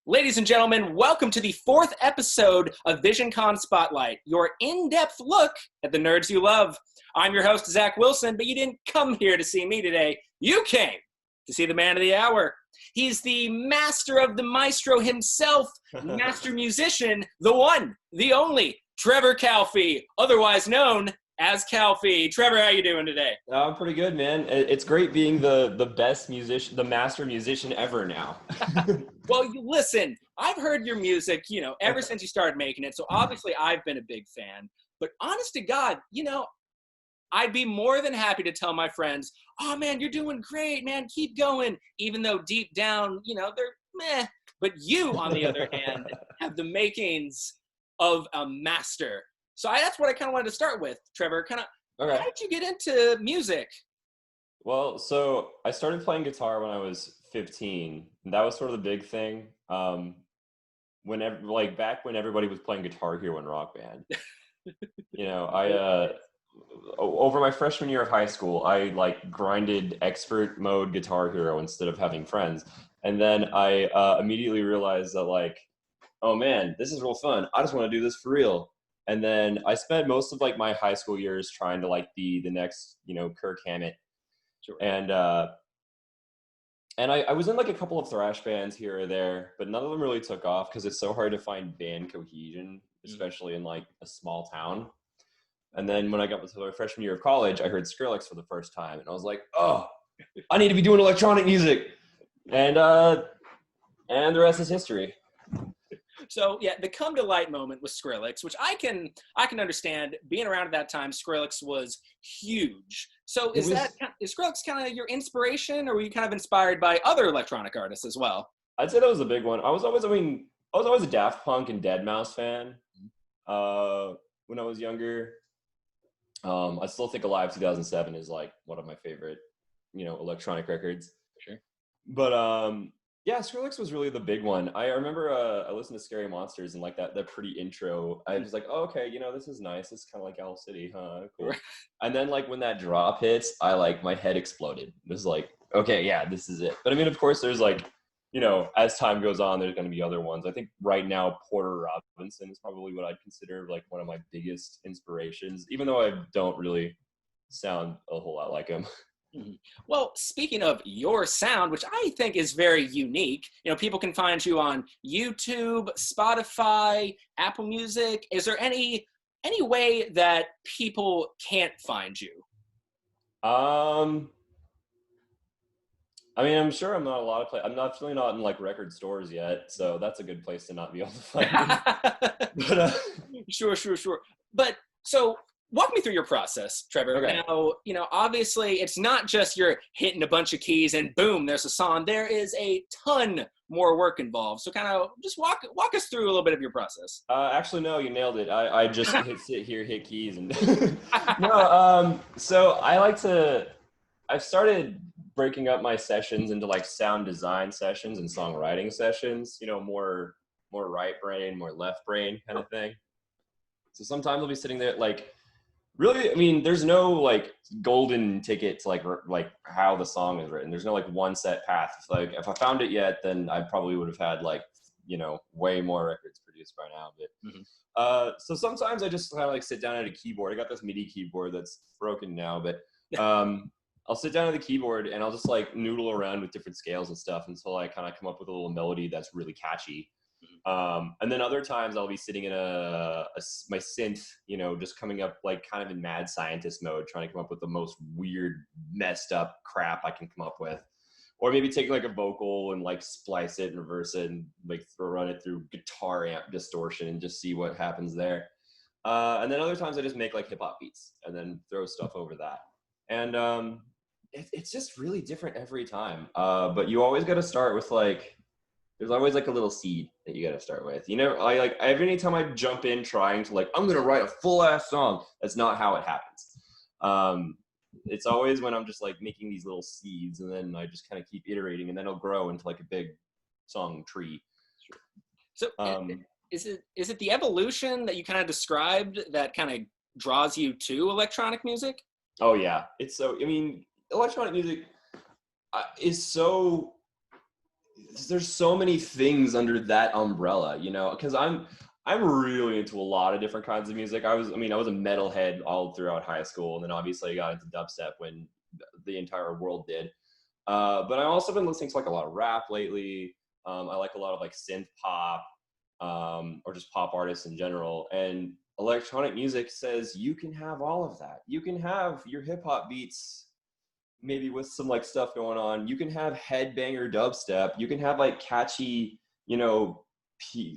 Ladies and gentlemen, welcome to the fourth episode of Visioncon Spotlight, your in-depth look at the nerds you love. I'm your host, Zach Wilson, but you didn't come here to see me today. You came to see the man of the hour. He's the master of the maestro himself, master musician, the one, the only, Trevor Calfee, otherwise known as Calfee. Trevor, how you doing today? I'm pretty good, man. It's great being the best musician, the master musician ever now. Well, listen, I've heard your music, ever since you started making it. So obviously I've been a big fan. But honest to God, I'd be more than happy to tell my friends, oh, man, you're doing great, man. Keep going. Even though deep down, they're meh. But you, on the other hand, have the makings of a master. So that's what I kind of wanted to start with, Trevor. Okay. How did you get into music? Well, so I started playing guitar when I was 15. That was sort of the big thing. Back when everybody was playing Guitar Hero and Rock Band. Over my freshman year of high school, I grinded expert mode Guitar Hero instead of having friends. And then I immediately realized that oh man, this is real fun. I just want to do this for real. And then I spent most of my high school years trying to be the next, Kirk Hammett. Sure. And I was in a couple of thrash bands here or there, but none of them really took off because it's so hard to find band cohesion, especially in a small town. And then when I got to my freshman year of college, I heard Skrillex for the first time, and I was like, oh, I need to be doing electronic music. And the rest is history. So yeah, the come to light moment was Skrillex, which I can understand. Being around at that time, Skrillex was huge. So is Skrillex kind of your inspiration, or were you kind of inspired by other electronic artists as well? I'd say that was a big one. I was always a Daft Punk and Deadmau5 fan when I was younger. I still think Alive 2007 is one of my favorite, electronic records. Sure. But yeah, Skrillex was really the big one. I remember I listened to Scary Monsters and that pretty intro. I was like, oh, okay, this is nice. It's kind of like Owl City, huh? Cool. And then when that drop hits, my head exploded. It was okay, yeah, this is it. But I mean, of course, there's as time goes on, there's going to be other ones. I think right now Porter Robinson is probably what I'd consider one of my biggest inspirations, even though I don't really sound a whole lot like him. Well, speaking of your sound, which I think is very unique, people can find you on YouTube, Spotify, Apple Music. Is there any way that people can't find you? I mean, I'm sure I'm not a lot of I'm not really not in record stores yet, so that's a good place to not be able to find me. But, Sure. But so walk me through your process, Trevor. Okay. Now, obviously it's not just you're hitting a bunch of keys and boom, there's a song. There is a ton more work involved. So kind of just walk us through a little bit of your process. Actually, no, you nailed it. I just hit keys and no. So I've started breaking up my sessions into sound design sessions and songwriting sessions, more right brain, more left brain kind of thing. So sometimes I'll be sitting there really, I mean, there's no golden ticket to how the song is written. There's no one set path. If I found it yet, then I probably would have had way more records produced by now. But so sometimes I just kind of sit down at a keyboard. I got this MIDI keyboard that's broken now, but I'll sit down at the keyboard and I'll just noodle around with different scales and stuff until I kind of come up with a little melody that's really catchy. And then other times I'll be sitting in my synth, just coming up kind of in mad scientist mode, trying to come up with the most weird, messed up crap I can come up with. Or maybe take a vocal and splice it and reverse it and run it through guitar amp distortion and just see what happens there. And then other times I just make hip hop beats and then throw stuff over that. And it's just really different every time. But you always got to start with there's always a little seed that you got to start with. Every time I jump in trying to I'm going to write a full ass song. That's not how it happens. It's always when I'm just making these little seeds and then I just kind of keep iterating and then it'll grow into a big song tree. So is it the evolution that you kind of described that kind of draws you to electronic music? Oh yeah. It's so, I mean, electronic music is so there's so many things under that umbrella, you know, because I'm really into a lot of different kinds of music. I was a metalhead all throughout high school, and then obviously I got into dubstep when the entire world did. But I've also been listening to like a lot of rap lately. I like a lot of like synth pop, or just pop artists in general. And electronic music says you can have all of that. You can have your hip hop beats, maybe with some like stuff going on. You can have headbanger dubstep. You can have like catchy, you know,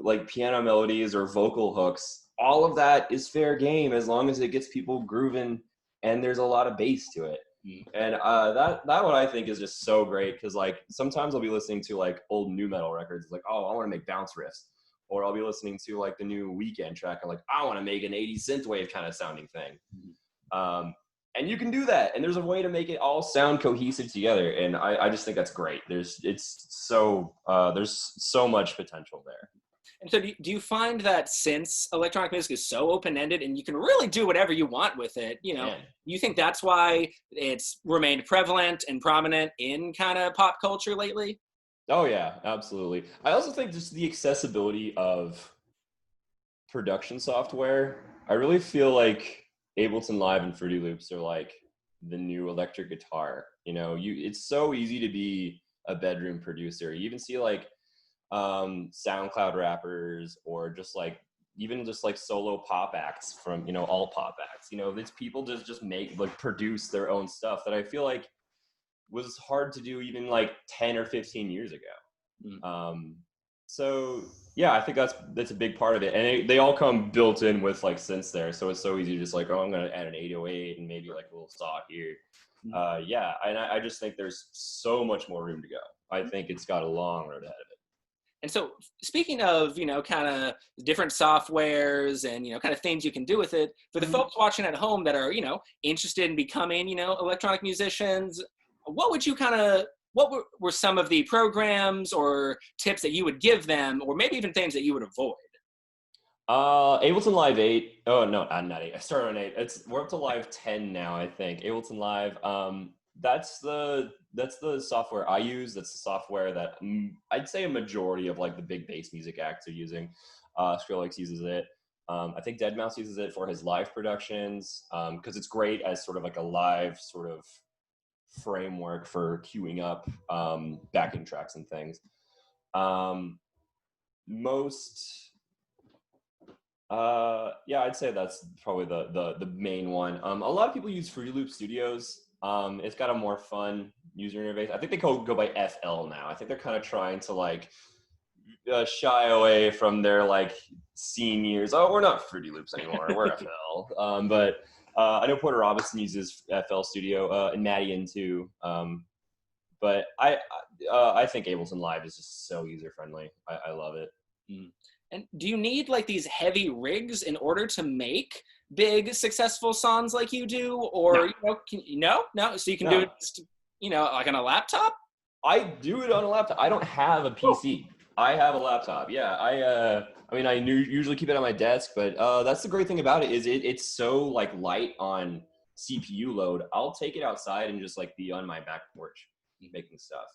like piano melodies or vocal hooks. All of that is fair game as long as it gets people grooving and there's a lot of bass to it. And that what I think is just so great, because like sometimes I'll be listening to like old new metal records, like, oh, I want to make bounce riffs, or I'll be listening to like the new Weekend track and like, I want to make an 80s synthwave kind of sounding thing. And you can do that, and there's a way to make it all sound cohesive together, and I just think that's great. There's so much potential there. And so do you find that since electronic music is so open-ended and you can really do whatever you want with it, you know, you think that's why it's remained prevalent and prominent in kind of pop culture lately? Oh yeah, absolutely. I also think just the accessibility of production software, I really feel like Ableton Live and Fruity Loops are like the new electric guitar. You know, it's so easy to be a bedroom producer. You even see like SoundCloud rappers, or just like even just like solo pop acts from, you know, all pop acts. You know, these people just make like produce their own stuff that I feel like was hard to do even like 10 or 15 years ago. So yeah, I think that's a big part of it, and they all come built in with like synths there, so it's so easy, just like, oh, I'm gonna add an 808 and maybe like a little saw here. Yeah, and I just think there's so much more room to go. I think it's got a long road ahead of it. And so speaking of, you know, kind of different softwares and, you know, kind of things you can do with it, for the folks watching at home that are, you know, interested in becoming, you know, electronic musicians, what were some of the programs or tips that you would give them, or maybe even things that you would avoid? Ableton Live 8. Oh no, not 8. I started on 8. We're up to Live 10 now, I think. Ableton Live. That's the software I use. That's the software that I'd say a majority of like the big bass music acts are using. Skrillex uses it. I think Deadmau5 uses it for his live productions, because it's great as sort of like a live sort of framework for queuing up backing tracks and things. Yeah, I'd say that's probably the main one. A lot of people use Fruity Loop Studios. It's got a more fun user interface. I think they go by FL now. I think they're kind of trying to like shy away from their like scene years. Oh, we're not Fruity Loops anymore. We're FL. But I know Porter Robinson uses FL Studio, and Maddie too. But I think Ableton Live is just so user friendly. I love it. And do you need like these heavy rigs in order to make big successful songs like you do, or No. you know, no? So you can do it, you know, like on a laptop? I do it on a laptop. I don't have a PC. I have a laptop. Yeah, I mean, I usually keep it on my desk, but that's the great thing about it is it's so like light on CPU load. I'll take it outside and just like be on my back porch making stuff.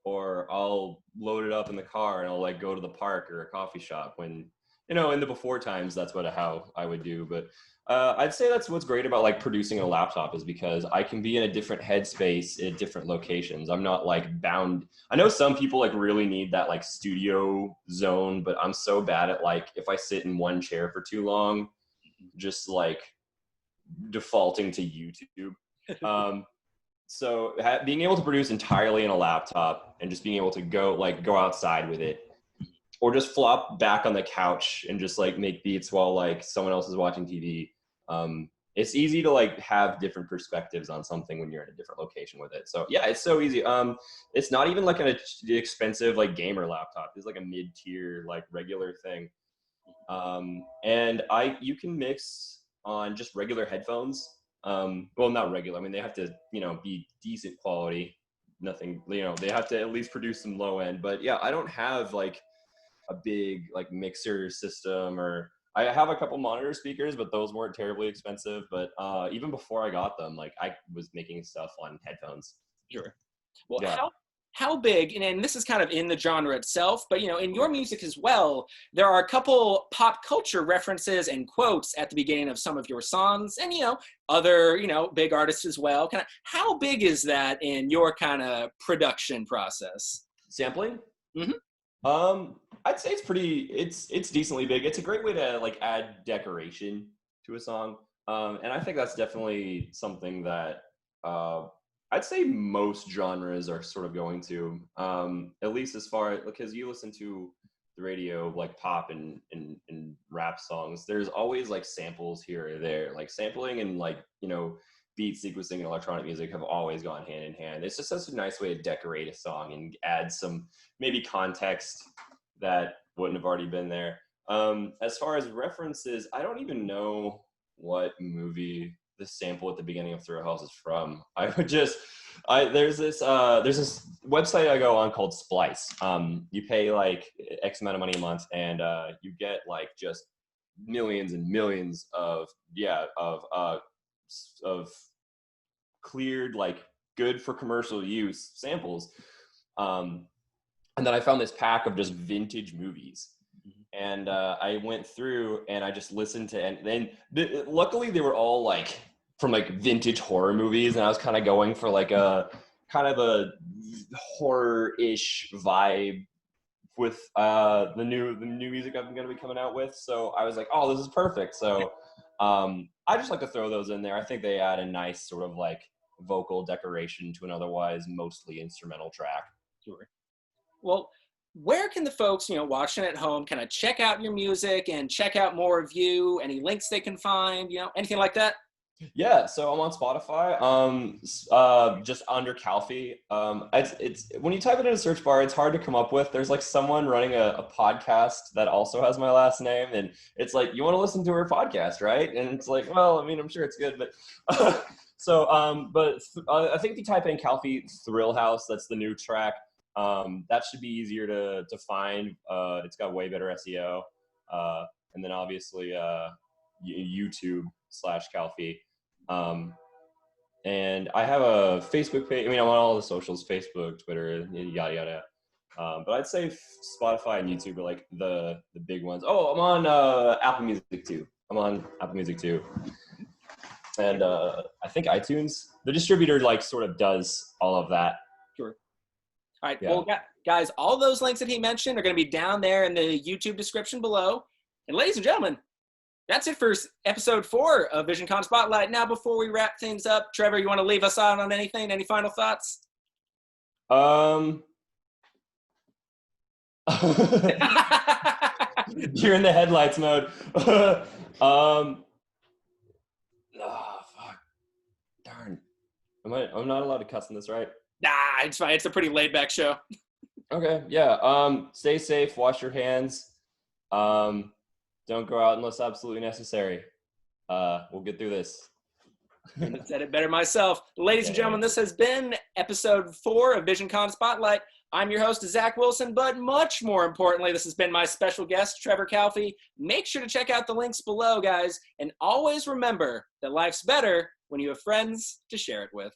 Or I'll load it up in the car and I'll like go to the park or a coffee shop when, you know, in the before times, that's how I would do. But I'd say that's what's great about like producing a laptop, is because I can be in a different headspace at different locations. I'm not like bound. I know some people like really need that like studio zone, but I'm so bad at like, if I sit in one chair for too long, just like defaulting to YouTube. So being able to produce entirely in a laptop and just being able to go outside with it, or just flop back on the couch and just like make beats while like someone else is watching TV. It's easy to like have different perspectives on something when you're in a different location with it. So yeah, it's so easy. It's not even like an expensive like gamer laptop. It's like a mid-tier like regular thing. And you can mix on just regular headphones. Well, not regular. I mean, they have to, you know, be decent quality. Nothing, you know, they have to at least produce some low end. But yeah, I don't have like a big like mixer system, or I have a couple monitor speakers, but those weren't terribly expensive. But even before I got them, like I was making stuff on headphones. Sure. Well, Yeah. how big, and this is kind of in the genre itself, but, in your music as well, there are a couple pop culture references and quotes at the beginning of some of your songs and, other, big artists as well. Kind of, how big is that in your kind of production process? Sampling? Mm-hmm. I'd say it's decently big. It's a great way to like add decoration to a song. And I think that's definitely something that I'd say most genres are sort of going to, at least as far as, because you listen to the radio, like pop and rap songs, there's always like samples here or there. Like sampling and like, beat sequencing and electronic music have always gone hand in hand. It's just such a nice way to decorate a song and add some maybe context that wouldn't have already been there. As far as references, I don't even know what movie the sample at the beginning of Thrill House is from. There's this website I go on called Splice. You pay like X amount of money a month, and you get like just millions and millions of cleared, like good for commercial use samples. And then I found this pack of just vintage movies. And I went through and I just listened to, and then luckily they were all like from like vintage horror movies, and I was kind of going for like a kind of a horror-ish vibe with the new music I'm going to be coming out with. So I was like, oh, this is perfect. So I just like to throw those in there. I think they add a nice sort of like vocal decoration to an otherwise mostly instrumental track. Sure. Well, where can the folks, watching at home kind of check out your music and check out more of you? Any links they can find, anything like that? Yeah, so I'm on Spotify, just under Calfee. It's when you type it in a search bar, it's hard to come up with. There's like someone running a podcast that also has my last name, and it's like, you want to listen to her podcast, right? And it's like, well, I mean, I'm sure it's good, but I think if you type in Calfee Thrill House, that's the new track. That should be easier to find. It's got way better SEO, and then obviously YouTube/Calfee. And I have a Facebook page. I mean, I'm on all the socials, Facebook, Twitter, yada, yada. But I'd say Spotify and YouTube are like the big ones. Oh, I'm on Apple Music too. And I think iTunes, the distributor like sort of does all of that. Sure. All right. Yeah. Well, guys, all those links that he mentioned are going to be down there in the YouTube description below. And ladies and gentlemen, that's it for episode 4 of Visioncon Spotlight. Now, before we wrap things up, Trevor, you want to leave us out on anything? Any final thoughts? You're in the headlights mode. Oh, fuck. Darn. I'm not allowed to cuss in this, right? Nah, it's fine. It's a pretty laid-back show. Okay, yeah. Stay safe. Wash your hands. Don't go out unless absolutely necessary. We'll get through this. I said it better myself. Ladies and gentlemen, this has been episode 4 of Visioncon Spotlight. I'm your host, Zach Wilson, but much more importantly, this has been my special guest, Trevor Calfee. Make sure to check out the links below, guys, and always remember that life's better when you have friends to share it with.